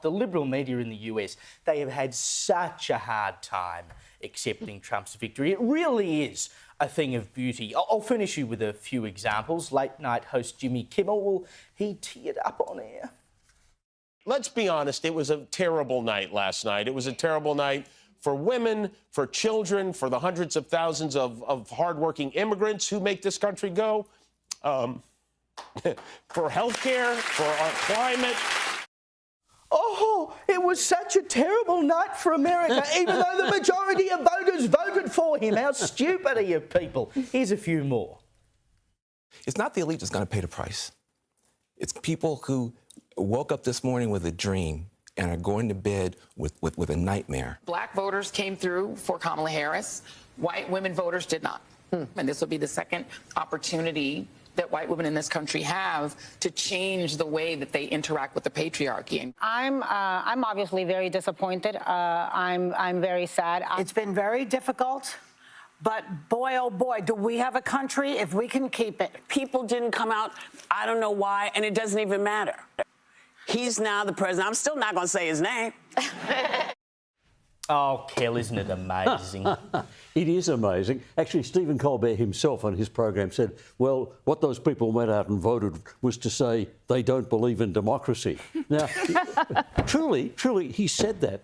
The liberal media in the US, they have had such a hard time accepting Trump's victory. It really is a thing of beauty. I'll finish you with a few examples. Late night host Jimmy Kimmel, well, he teared up on air. Let's be honest, it was a terrible night last night. It was a terrible night for women, for children, for the hundreds of thousands of hardworking immigrants who make this country go, for healthcare, for our climate. Oh, it was such a terrible night for America, even though the majority of voters voted for him. How stupid are you people? Here's a few more. It's not the elite that's going to pay the price. It's people who woke up this morning with a dream and are going to bed with a nightmare. Black voters came through for Kamala Harris. White women voters did not. And this will be the second opportunity that white women in this country have to change the way that they interact with the patriarchy. I'm obviously very disappointed. I'm very sad. It's been very difficult, but boy, oh boy, do we have a country if we can keep it. People didn't come out. I don't know why, and it doesn't even matter. He's now the president. I'm still not going to say his name. Oh, Kel, isn't it amazing? It is amazing. Actually, Stephen Colbert himself on his program said, well, what those people went out and voted was to say they don't believe in democracy. Now, truly, he said that.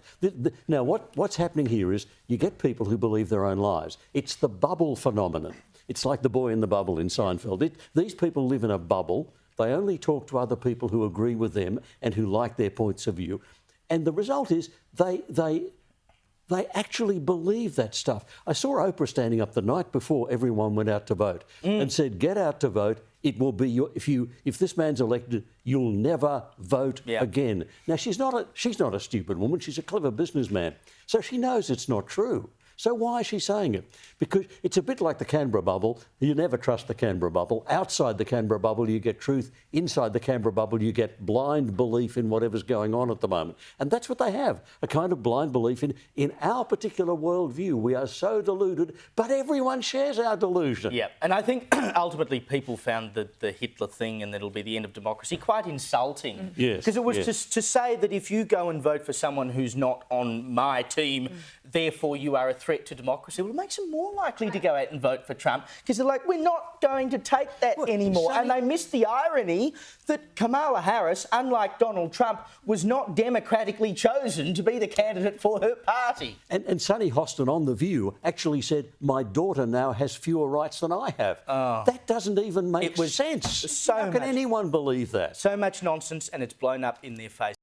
Now, what's happening here is you get people who believe their own lies. It's the bubble phenomenon. It's like the boy in the bubble in Seinfeld. These people live in a bubble. They only talk to other people who agree with them and who like their points of view. And the result is they actually believe that stuff. I saw Oprah standing up the night before everyone went out to vote and said, get out to vote. It will be if this man's elected, you'll never vote again. Now, she's not a stupid woman. She's a clever businessman. So she knows it's not true. So why is she saying it? Because it's a bit like the Canberra bubble. You never trust the Canberra bubble. Outside the Canberra bubble, you get truth. Inside the Canberra bubble, you get blind belief in whatever's going on at the moment. And that's what they have, a kind of blind belief in our particular worldview. We are so deluded, but everyone shares our delusion. Yeah, and I think ultimately people found the Hitler thing and that it'll be the end of democracy quite insulting. Yes. Because it was just to say that if you go and vote for someone who's not on my team, therefore you are a threat to democracy, well, it makes them more likely to go out and vote for Trump because they're like, we're not going to take that anymore. And they missed the irony that Kamala Harris, unlike Donald Trump, was not democratically chosen to be the candidate for her party. And Sonny Hostin on The View actually said, my daughter now has fewer rights than I have. That doesn't even make sense. How can anyone believe that? So much nonsense, and it's blown up in their face.